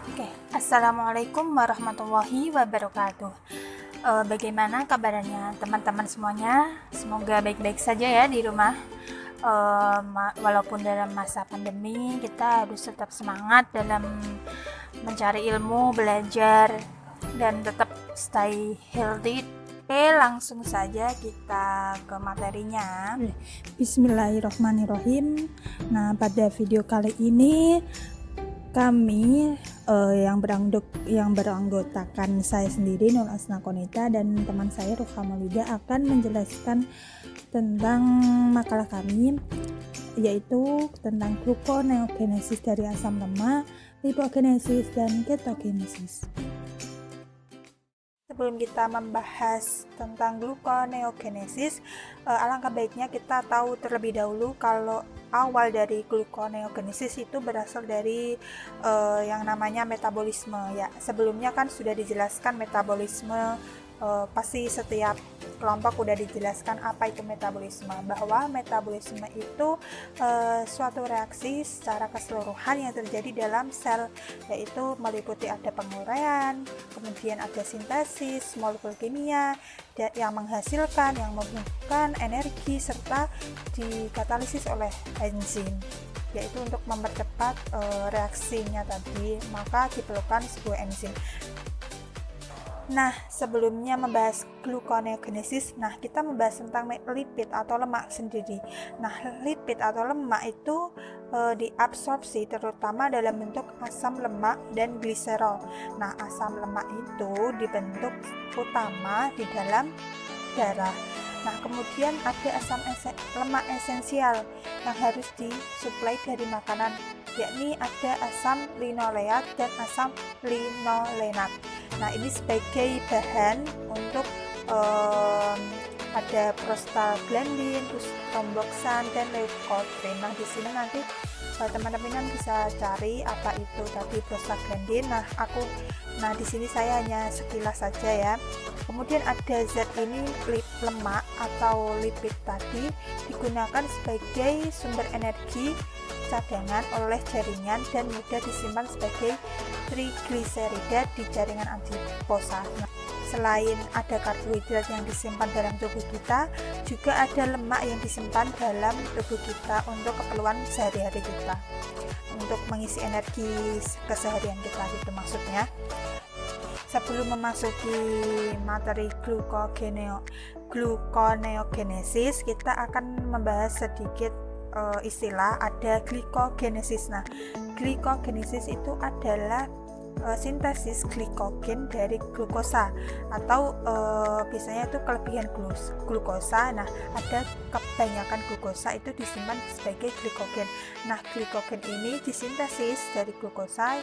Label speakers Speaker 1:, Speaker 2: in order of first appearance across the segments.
Speaker 1: Oke, Assalamualaikum warahmatullahi wabarakatuh. Bagaimana kabarnya teman-teman semuanya? Semoga baik-baik saja ya di rumah. Walaupun dalam masa pandemi, kita harus tetap semangat dalam mencari ilmu, belajar, dan tetap stay healthy. Oke, langsung saja kita ke materinya.
Speaker 2: Bismillahirrohmanirrohim. Nah, pada video kali ini kami yang beranggotakan saya sendiri Nur Asna Konita dan teman saya Ruha Maulida akan menjelaskan tentang makalah kami, yaitu tentang gluconeogenesis dari asam lemak, lipogenesis dan ketogenesis.
Speaker 1: Sebelum kita membahas tentang gluconeogenesis, alangkah baiknya kita tahu terlebih dahulu kalau awal dari gluconeogenesis itu berasal dari yang namanya metabolisme ya. Sebelumnya kan sudah dijelaskan metabolisme, pasti setiap kelompok udah dijelaskan apa itu metabolisme, bahwa metabolisme itu suatu reaksi secara keseluruhan yang terjadi dalam sel, yaitu meliputi ada penguraian, kemudian ada sintesis molekul kimia yang menghasilkan, yang membutuhkan energi, serta dikatalisis oleh enzim, yaitu untuk mempercepat reaksinya tadi, maka diperlukan sebuah enzim. Nah, sebelumnya membahas gluconeogenesis, kita membahas tentang lipid atau lemak sendiri. Nah, lipid atau lemak itu diabsorpsi terutama dalam bentuk asam lemak dan gliserol. Nah, asam lemak itu dibentuk utama di dalam darah. Nah, kemudian ada lemak esensial yang harus disuplai dari makanan, yakni ada asam linoleat dan asam linolenat. Nah, ini sebagai bahan untuk ada prostaglandin, terus romboksan dan leukotriene. Nah, di sini nanti teman-teman bisa cari apa itu tadi prostaglandin. Nah, di sini saya hanya sekilas saja ya. Kemudian ada zat ini lemak atau lipid tadi digunakan sebagai sumber energi cadangan oleh jaringan dan mudah disimpan sebagai trigliserida di jaringan adiposa. Nah, selain ada karbohidrat yang disimpan dalam tubuh kita, juga ada lemak yang disimpan dalam tubuh kita untuk keperluan sehari-hari kita, untuk mengisi energi keseharian kita gitu maksudnya. Sebelum memasuki materi gluconeogenesis, kita akan membahas sedikit istilah ada glikogenesis. Nah, glikogenesis itu adalah sintesis glikogen dari glukosa atau biasanya itu kelebihan glukosa. Nah, ada kebanyakan glukosa itu disimpan sebagai glikogen. Nah, glikogen ini disintesis dari glukosa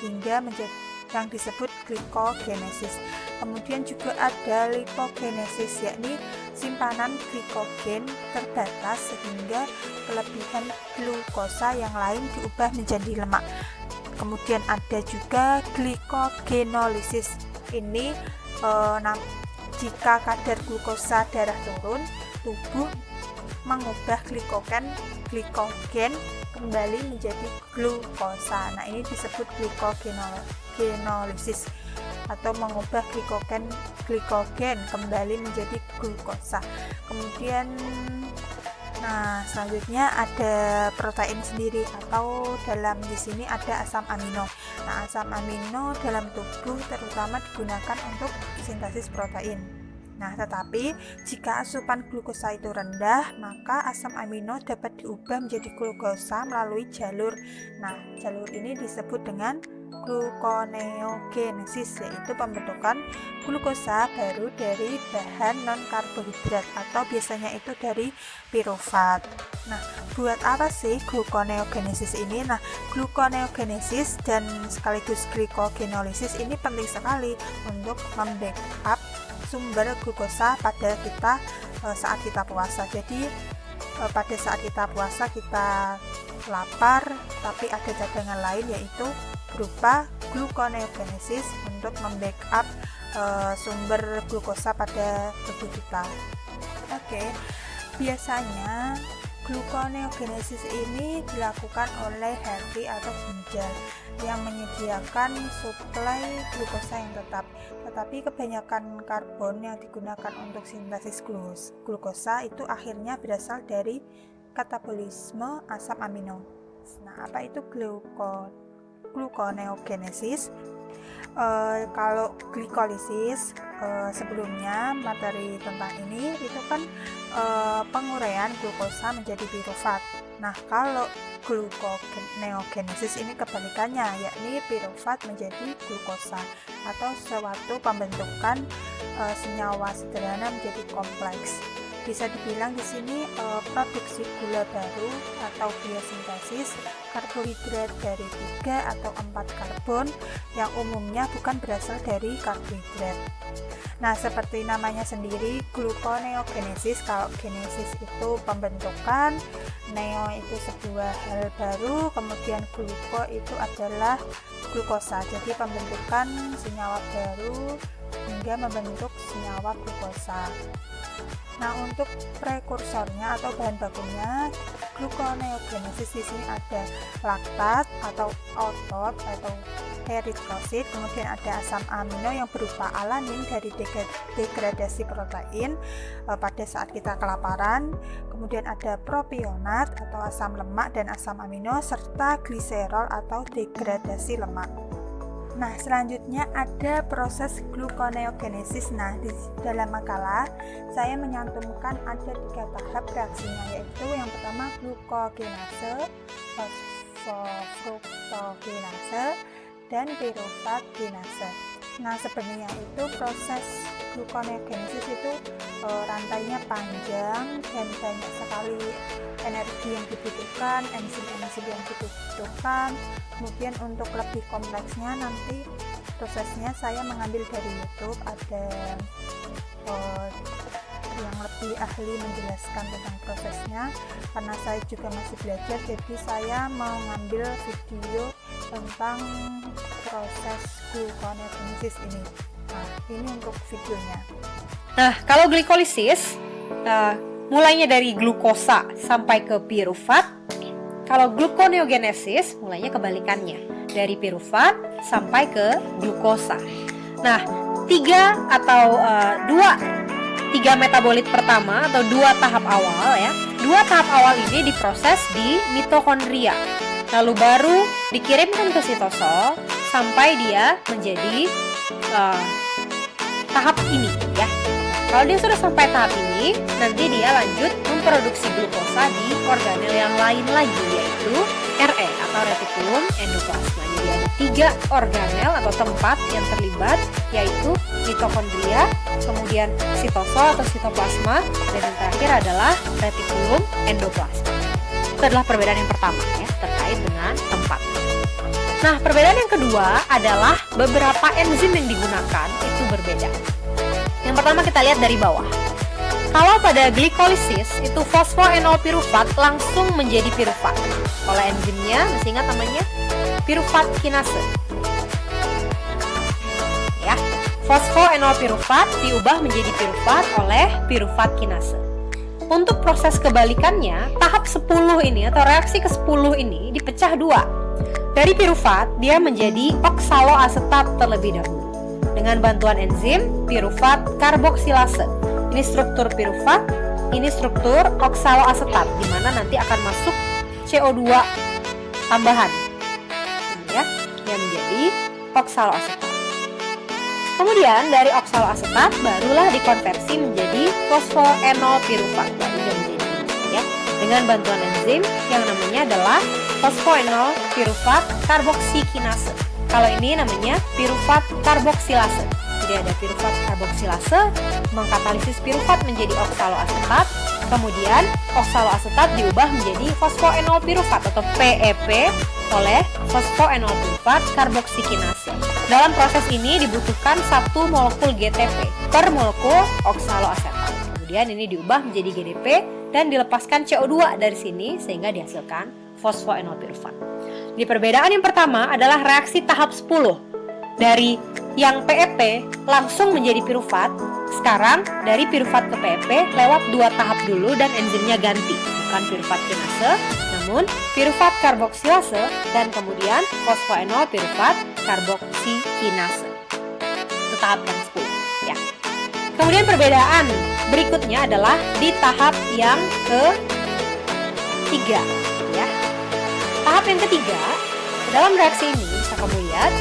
Speaker 1: hingga menjadi yang disebut glikogenesis. Kemudian juga ada lipogenesis, yakni simpanan glikogen terbatas sehingga kelebihan glukosa yang lain diubah menjadi lemak. Kemudian ada juga glikogenolisis. Ini jika kadar glukosa darah turun, tubuh mengubah glikogen kembali menjadi glukosa. Nah, ini disebut glikogenolisis atau mengubah glikogen kembali menjadi glukosa. Kemudian selanjutnya ada protein sendiri, atau dalam di sini ada asam amino. Nah, asam amino dalam tubuh terutama digunakan untuk sintesis protein. Nah, tetapi jika asupan glukosa itu rendah, maka asam amino dapat diubah menjadi glukosa melalui jalur. Nah, jalur ini disebut dengan gluconeogenesis, yaitu pembentukan glukosa baru dari bahan non-karbohidrat atau biasanya itu dari pirufat. Nah, buat apa sih gluconeogenesis ini? Nah, gluconeogenesis dan sekaligus glikogenolisis ini penting sekali untuk membackup sumber glukosa pada kita saat kita puasa. Jadi pada saat kita puasa kita lapar, tapi ada cadangan lain yaitu berupa gluconeogenesis untuk membackup sumber glukosa pada tubuh kita. Biasanya Gluconeogenesis ini dilakukan oleh hepati atau ginjal yang menyediakan suplai glukosa yang tetap, tetapi kebanyakan karbon yang digunakan untuk sintesis glukosa itu akhirnya berasal dari katabolisme asam amino. Nah, apa itu gluconeogenesis? Kalau glikolisis, sebelumnya materi tentang ini itu kan penguraian glukosa menjadi pirufat. Nah, kalau gluconeogenesis ini kebalikannya, yakni pirufat menjadi glukosa atau suatu pembentukan senyawa sederhana menjadi kompleks. Bisa dibilang di sini produksi gula baru atau biosintesis karbohidrat dari 3 atau 4 karbon yang umumnya bukan berasal dari karbohidrat. Nah, seperti namanya sendiri, gluconeogenesis, kalau genesis itu pembentukan, neo itu sebuah hal baru, kemudian gluko itu adalah glukosa, jadi pembentukan senyawa baru hingga membentuk senyawa glukosa. Nah, untuk prekursornya atau bahan bakunya gluconeogenesis di sini ada laktat atau otot atau eritrosit, kemudian ada asam amino yang berupa alanin dari degradasi protein pada saat kita kelaparan, kemudian ada propionat atau asam lemak dan asam amino serta gliserol atau degradasi lemak. Nah, selanjutnya ada proses gluconeogenesis. Nah, di dalam makalah saya menyantumkan ada 3 tahap reaksinya, yaitu yang pertama glukogenase, fosfofruktogenase, dan pirufat kinase. Nah, sebenarnya itu proses gluconeogenesis itu rantainya panjang dan banyak sekali energi yang dibutuhkan, enzim-enzim yang dibutuhkan. Kemudian untuk lebih kompleksnya nanti prosesnya saya mengambil dari YouTube, ada yang lebih ahli menjelaskan tentang prosesnya. Karena saya juga masih belajar, jadi saya mau ngambil video tentang proses gluconeogenesis ini. Nah, ini untuk videonya.
Speaker 3: Nah, kalau glikolisis mulainya dari glukosa sampai ke pirufat. Kalau gluconeogenesis mulainya kebalikannya, dari pirufat sampai ke glukosa. Nah, 3 metabolit pertama atau 2 tahap awal ya. 2 tahap awal ini diproses di mitokondria. Lalu baru dikirimkan ke sitosol sampai dia menjadi tahap ini ya. Kalau dia sudah sampai tahap ini, nanti dia lanjut memproduksi glukosa di organel yang lain lagi, yaitu RE atau retikulum endoplasma. Jadi ada 3 organel atau tempat yang terlibat, yaitu mitokondria, kemudian sitosol atau sitoplasma, dan yang terakhir adalah retikulum endoplasma. Itu adalah perbedaan yang pertama ya, terkait dengan tempat. Nah, perbedaan yang kedua adalah beberapa enzim yang digunakan itu berbeda. Yang pertama kita lihat dari bawah. Kalau pada glikolisis itu fosfoenolpirufat langsung menjadi pirufat oleh enzimnya, masih ingat namanya? Pirufat kinase. Ya, fosfoenolpirufat diubah menjadi pirufat oleh pirufat kinase. Untuk proses kebalikannya, tahap 10 ini atau reaksi ke-10 ini dipecah 2. Dari pirufat dia menjadi oksaloasetat terlebih dahulu dengan bantuan enzim pirufat karboksilase. Ini struktur pirufat, ini struktur oksaloasetat, di mana nanti akan masuk CO2 tambahan, ya, yang menjadi oksaloasetat. Kemudian dari oksaloasetat barulah dikonversi menjadi fosfoenolpirufat, baru dia menjadi ya, dengan bantuan enzim yang namanya adalah fosfoenolpirufat karboksikinase. Kalau ini namanya pirufat karboksilase. Jadi ada pirufat karboksilase mengkatalisis pirufat menjadi oksaloasetat, kemudian oksaloasetat diubah menjadi fosfoenolpirufat atau PEP oleh fosfoenolpirufat karboksikinase. Dalam proses ini dibutuhkan 1 molekul GTP per molekul oksaloasetat. Kemudian ini diubah menjadi GDP dan dilepaskan CO2 dari sini sehingga dihasilkan fosfoenolpirufat. Di perbedaan yang pertama adalah reaksi tahap 10 dari yang PEP langsung menjadi piruvat. Sekarang dari piruvat ke PEP lewat 2 tahap dulu dan enzimnya ganti, bukan piruvat kinase, namun piruvat karboksilase dan kemudian fosfoenol piruvat karboksikinase. Itu tahap yang 10 ya. Kemudian perbedaan berikutnya adalah di tahap yang ketiga ya. Tahap yang ketiga, dalam reaksi ini bisa kamu lihat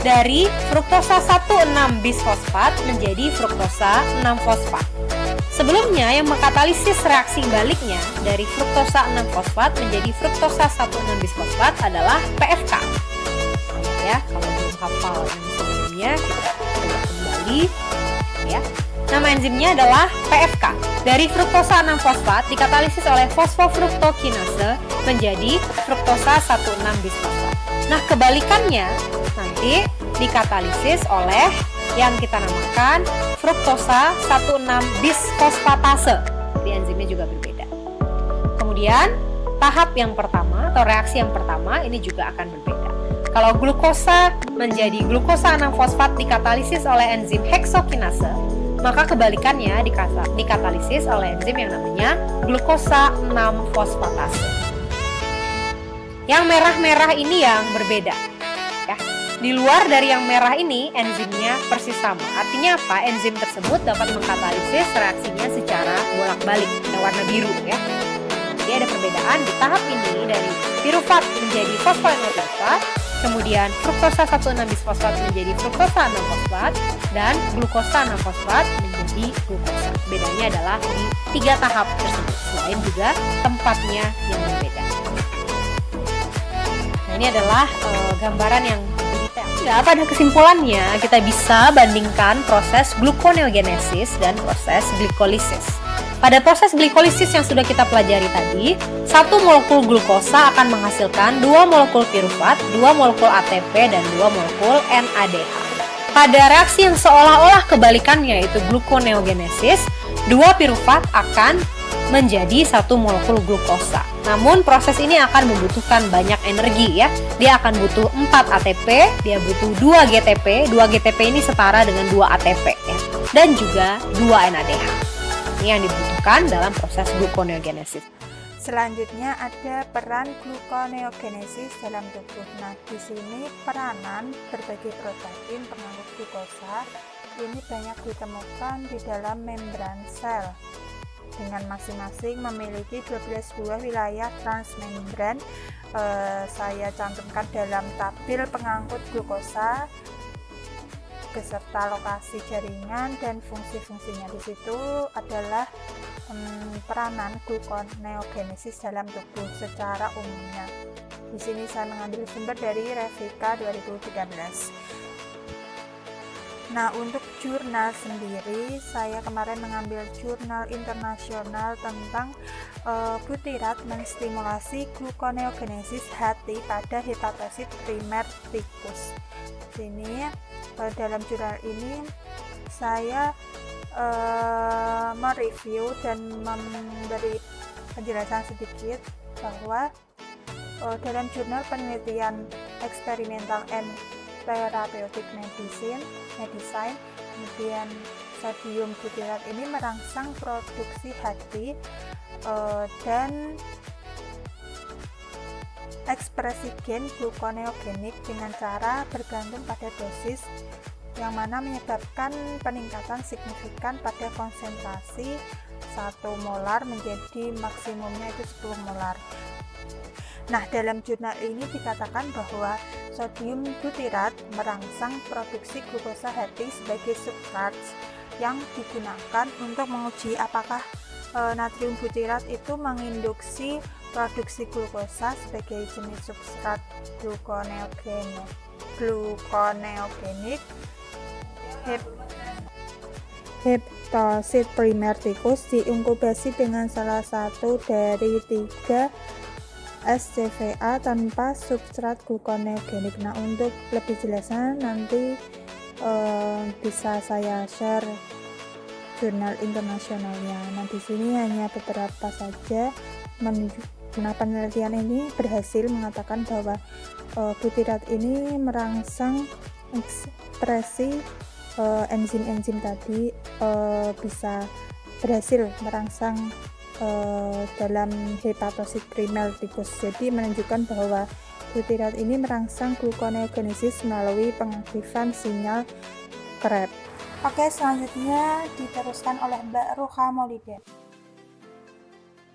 Speaker 3: dari fruktosa 1,6 bisfosfat menjadi fruktosa 6 fosfat. Sebelumnya yang mengkatalisis reaksi baliknya dari fruktosa 6 fosfat menjadi fruktosa 1,6 bisfosfat adalah PFK. Ya, kalau belum hafal yang sebelumnya kita coba kembali ya. Nama enzimnya adalah PFK. Dari fruktosa 6 fosfat dikatalisis oleh fosfofruktokinase menjadi fruktosa 1,6 bisfosfat. Nah, kebalikannya nanti dikatalisis oleh yang kita namakan fruktosa 1,6 bisfosfatase. Di enzimnya juga berbeda. Kemudian tahap yang pertama atau reaksi yang pertama ini juga akan berbeda. Kalau glukosa menjadi glukosa 6 fosfat dikatalisis oleh enzim heksokinase, maka kebalikannya dikatalisis oleh enzim yang namanya glukosa 6 fosfatase. Yang merah-merah ini yang berbeda ya. Di luar dari yang merah ini enzimnya persis sama. Artinya apa? Enzim tersebut dapat mengkatalisis reaksinya secara bolak-balik yang warna biru ya. Jadi ada perbedaan di tahap ini dari piruvat menjadi fosfoenol piruvat, kemudian fruktosa 1,6 bisfosfat menjadi fruktosa 6 fosfat, dan glukosa 6 fosfat menjadi glukosa. Bedanya adalah di 3 tahap tersebut, selain juga tempatnya yang berbeda. Nah, ini adalah gambaran yang detail. Ya, pada kesimpulannya kita bisa bandingkan proses gluconeogenesis dan proses glikolisis. Pada proses glikolisis yang sudah kita pelajari tadi, 1 molekul glukosa akan menghasilkan 2 molekul piruvat, 2 molekul ATP, dan 2 molekul NADH. Pada reaksi yang seolah-olah kebalikannya yaitu gluconeogenesis, 2 piruvat akan menjadi 1 molekul glukosa. Namun proses ini akan membutuhkan banyak energi ya. Dia akan butuh 4 ATP, dia butuh 2 GTP. 2 GTP ini setara dengan 2 ATP ya. Dan juga 2 NADH. Ini yang dibutuhkan dalam proses gluconeogenesis.
Speaker 1: Selanjutnya ada peran gluconeogenesis dalam tubuh. Nah, di sini peranan berbagai protein pengangkut glukosa ini banyak ditemukan di dalam membran sel, dengan masing-masing memiliki 12 buah wilayah transmembran. Saya cantumkan dalam tabel pengangkut glukosa beserta lokasi jaringan dan fungsi-fungsinya. Di situ adalah peranan gluconeogenesis dalam tubuh secara umumnya. Di sini saya mengambil sumber dari Revika 2013. Nah, untuk jurnal sendiri, saya kemarin mengambil jurnal internasional tentang butirat menstimulasi gluconeogenesis hati pada hepatosit primer tikus. Sini dalam jurnal ini saya mereview dan memberi penjelasan sedikit bahwa dalam jurnal penelitian eksperimental and therapeutic medicine, kemudian sodium butirat ini merangsang produksi hati dan ekspresi gen gluconeogenik dengan cara bergantung pada dosis, yang mana menyebabkan peningkatan signifikan pada konsentrasi 1 molar menjadi maksimumnya itu 10 molar. Nah, dalam jurnal ini dikatakan bahwa sodium butirat merangsang produksi glukosa hati sebagai substrat yang digunakan untuk menguji apakah natrium butirat itu menginduksi produksi glukosa sebagai jenis substrat gluconeogenik hepatosit primer tikus diinkubasi dengan salah satu dari 3 SCVA tanpa substrat gluconeogenik. Nah, untuk lebih jelasnya nanti bisa saya share jurnal internasionalnya. Nah, di sini hanya beberapa saja. Nah, penelitian ini berhasil mengatakan bahwa butirat ini merangsang
Speaker 2: mengekspresi enzim-enzim tadi bisa berhasil merangsang dalam hepatosit primer tikus. Jadi menunjukkan bahwa butirat ini merangsang gluconeogenesis melalui pengaktifan sinyal Krebs.
Speaker 1: Oke, selanjutnya diteruskan oleh Mbak Ruha Maulida.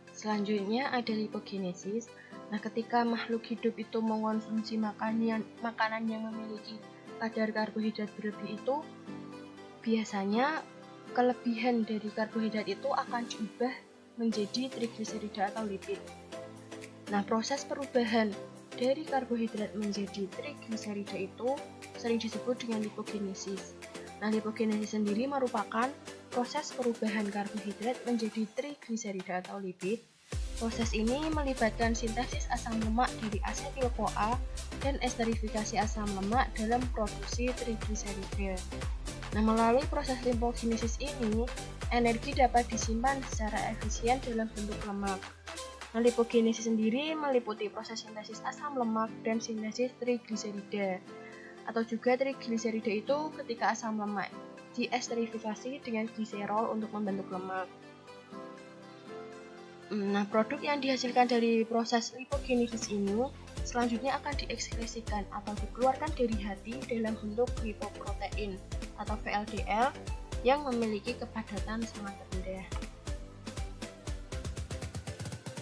Speaker 4: Selanjutnya ada lipogenesis. Nah, ketika makhluk hidup itu mengonsumsi makanan yang memiliki kadar karbohidrat berlebih itu, biasanya kelebihan dari karbohidrat itu akan diubah menjadi trigliserida atau lipid. Nah, proses perubahan dari karbohidrat menjadi trigliserida itu sering disebut dengan lipogenesis. Nah, lipogenesis sendiri merupakan proses perubahan karbohidrat menjadi trigliserida atau lipid. Proses ini melibatkan sintesis asam lemak dari asetil-CoA dan esterifikasi asam lemak dalam produksi trigliserida. Nah, melalui proses lipogenesis ini, energi dapat disimpan secara efisien dalam bentuk lemak. Nah, lipogenesis sendiri meliputi proses sintesis asam lemak dan sintesis trigliserida. Atau juga trigliserida itu ketika asam lemak diesterifikasi dengan gliserol untuk membentuk lemak. Nah, produk yang dihasilkan dari proses lipogenesis ini selanjutnya akan diekskresikan atau dikeluarkan dari hati dalam bentuk lipoprotein atau VLDL yang memiliki kepadatan sangat rendah.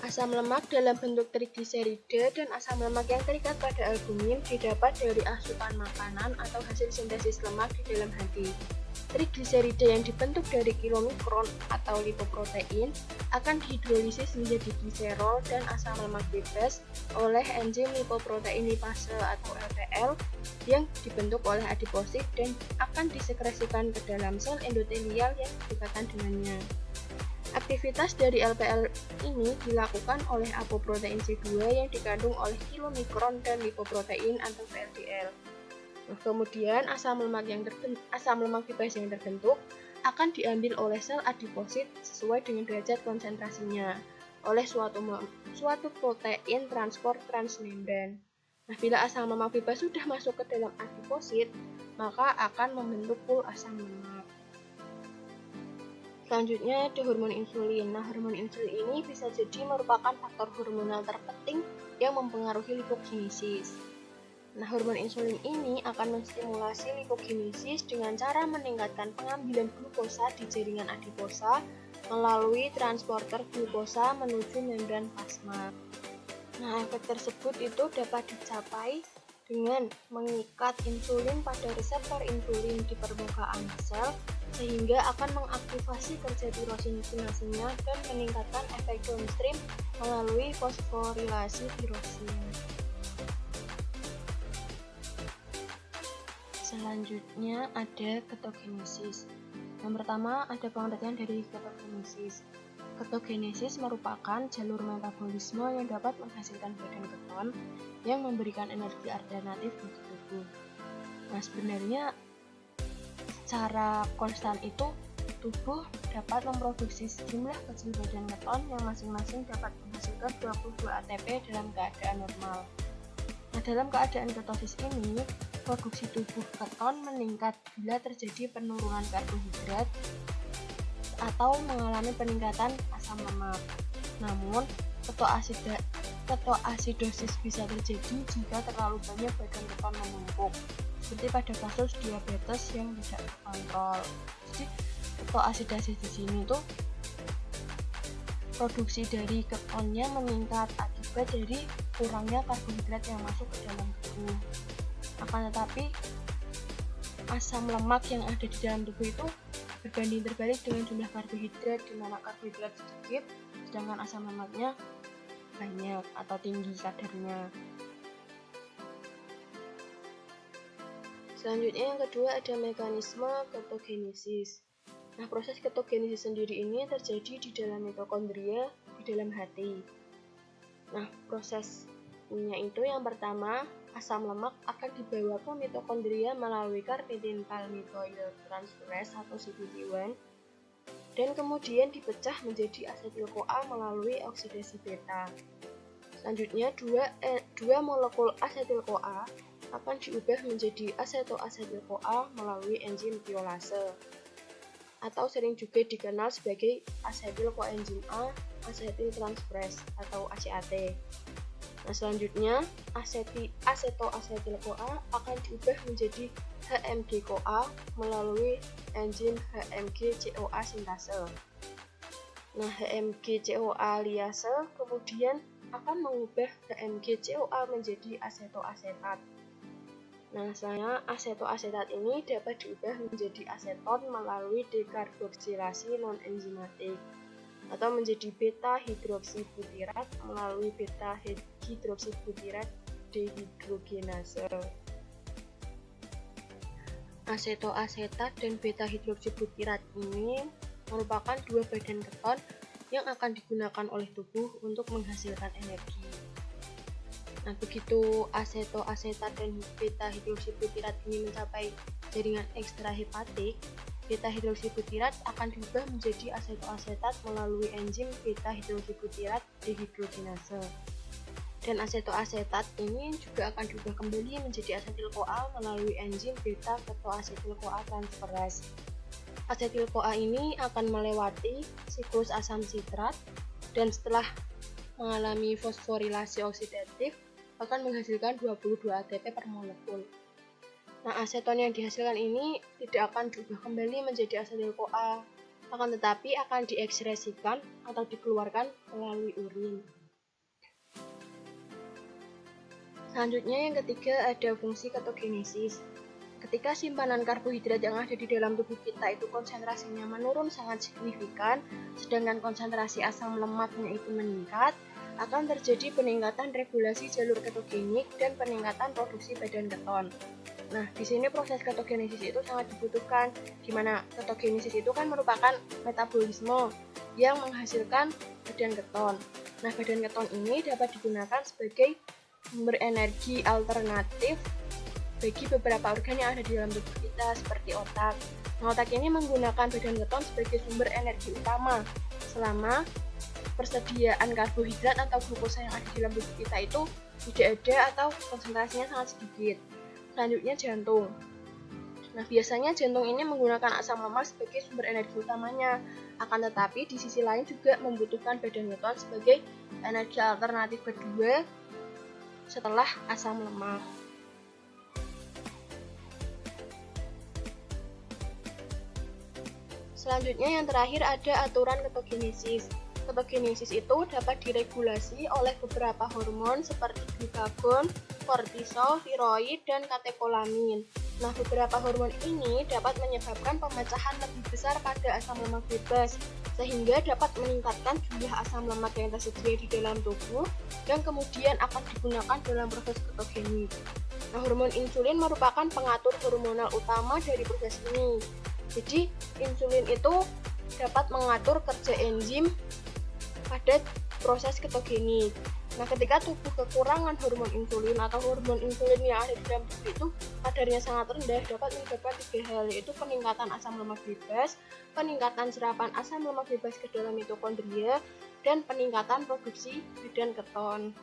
Speaker 4: Asam lemak dalam bentuk trigliserida dan asam lemak yang terikat pada albumin didapat dari asupan makanan atau hasil sintesis lemak di dalam hati. Trigliserida yang dibentuk dari kilomikron atau lipoprotein akan dihidrolisis menjadi gliserol dan asam lemak bebas oleh enzim lipoprotein lipase atau LPL yang dibentuk oleh adiposit dan akan disekresikan ke dalam sel endotelial yang berdekatan dengannya. Aktivitas dari LPL ini dilakukan oleh apoprotein C2 yang dikandung oleh kilomikron dan lipoprotein atau VLDL. Nah, kemudian asam lemak bebas yang terbentuk akan diambil oleh sel adiposit sesuai dengan derajat konsentrasinya oleh suatu protein transport transmembran. Nah, bila asam lemak bebas sudah masuk ke dalam adiposit, maka akan membentuk pool asam lemak. Selanjutnya ada hormon insulin. Nah, hormon insulin ini bisa jadi merupakan faktor hormonal terpenting yang mempengaruhi lipogenesis. Nah, hormon insulin ini akan menstimulasi lipogenesis dengan cara meningkatkan pengambilan glukosa di jaringan adiposa melalui transporter glukosa menuju membran plasma. Nah, efek tersebut itu dapat dicapai dengan mengikat insulin pada reseptor insulin di permukaan sel sehingga akan mengaktifasi kerja tirosinkinasenya dan meningkatkan efek downstream melalui fosforilasi tirosin. Selanjutnya ada ketogenesis. Yang pertama ada pengertian dari ketogenesis. Ketogenesis merupakan jalur metabolisme yang dapat menghasilkan badan keton yang memberikan energi alternatif bagi tubuh. Nah, sebenarnya secara konstan itu tubuh dapat memproduksi sejumlah kecil badan keton yang masing-masing dapat menghasilkan 22 ATP dalam keadaan normal. Nah, dalam keadaan ketosis ini, produksi tubuh keton meningkat bila terjadi penurunan karbohidrat atau mengalami peningkatan asam lemak. Namun, ketoasidosis bisa terjadi jika terlalu banyak badan keton menumpuk, seperti pada kasus diabetes yang tidak terkontrol. Jadi, ketoasidosis di sini tuh produksi dari ketonnya meningkat akibat dari kurangnya karbohidrat yang masuk ke dalam tubuh. Akan tetapi asam lemak yang ada di dalam tubuh itu berbanding terbalik dengan jumlah karbohidrat, di mana karbohidrat sedikit sedangkan asam lemaknya banyak atau tinggi kadarnya. Selanjutnya yang kedua ada mekanisme ketogenesis. Nah, proses ketogenesis sendiri ini terjadi di dalam mitokondria di dalam hati. Nah, prosesnya itu yang pertama, asam lemak akan dibawa ke mitokondria melalui karnitin palmitoyltransferase atau CPT1 dan kemudian dipecah menjadi asetil-CoA melalui oksidasi beta. Selanjutnya, dua molekul asetil-CoA akan diubah menjadi asetoasetil-CoA melalui enzim tiolase, atau sering juga dikenal sebagai asetil koenzim A asetil transferase atau ACAT. Nah, selanjutnya asetoasetil-CoA akan diubah menjadi HMG-CoA melalui enzim HMG-CoA sintase. Nah, HMG-CoA liase kemudian akan mengubah HMG-CoA menjadi asetoasetat. Nah, selanjutnya asetoasetat ini dapat diubah menjadi aseton melalui dekarboksilasi non-enzimatik, atau menjadi beta-hidroksibutirat melalui beta-hidroksibutirat dehidrogenase. Asetoasetat dan beta-hidroksibutirat ini merupakan dua badan keton yang akan digunakan oleh tubuh untuk menghasilkan energi. Nah, begitu asetoasetat dan beta-hidroksibutirat ini mencapai jaringan ekstrahepatik, beta-hidroksibutirat akan diubah menjadi asetoasetat melalui enzim beta-hidroksibutirat dehidrogenase. Dan asetoasetat ini juga akan diubah kembali menjadi asetil-CoA melalui enzim beta-ketoasetil-CoA transferase. Asetil-CoA ini akan melewati siklus asam sitrat dan setelah mengalami fosforilasi oksidatif akan menghasilkan 22 ATP per molekul. Nah, aseton yang dihasilkan ini tidak akan diubah kembali menjadi asetil-CoA, akan tetapi akan diekskresikan atau dikeluarkan melalui urin. Selanjutnya yang ketiga ada fungsi ketogenesis. Ketika simpanan karbohidrat yang ada di dalam tubuh kita itu konsentrasinya menurun sangat signifikan, sedangkan konsentrasi asam lemaknya itu meningkat, akan terjadi peningkatan regulasi jalur ketogenik dan peningkatan produksi badan keton. Nah, di sini proses ketogenesis itu sangat dibutuhkan, di mana ketogenesis itu kan merupakan metabolisme yang menghasilkan badan keton. Nah, badan keton ini dapat digunakan sebagai sumber energi alternatif bagi beberapa organ yang ada di dalam tubuh kita, seperti otak. Nah, otak ini menggunakan badan keton sebagai sumber energi utama selama persediaan karbohidrat atau glukosa yang ada di dalam tubuh kita itu tidak ada atau konsentrasinya sangat sedikit. Selanjutnya jantung. Nah, biasanya jantung ini menggunakan asam lemak sebagai sumber energi utamanya, akan tetapi di sisi lain juga membutuhkan badan keton sebagai energi alternatif kedua setelah asam lemak. Selanjutnya yang terakhir ada aturan ketogenesis. Ketogenesis itu dapat diregulasi oleh beberapa hormon seperti glukagon, kortisol, tiroid, dan katekolamin. Nah, beberapa hormon ini dapat menyebabkan pemecahan lebih besar pada asam lemak bebas, sehingga dapat meningkatkan jumlah asam lemak yang tersedia di dalam tubuh dan kemudian akan digunakan dalam proses ketogenik. Nah, hormon insulin merupakan pengatur hormonal utama dari proses ini. Jadi, insulin itu dapat mengatur kerja enzim pada proses ketogenik. Nah, ketika tubuh kekurangan hormon insulin atau hormon insulin yang ada di dalam tubuh itu kadarnya sangat rendah, dapat menyebabkan 3 hal, yaitu peningkatan asam lemak bebas, peningkatan serapan asam lemak bebas ke dalam mitokondria, dan peningkatan produksi badan keton.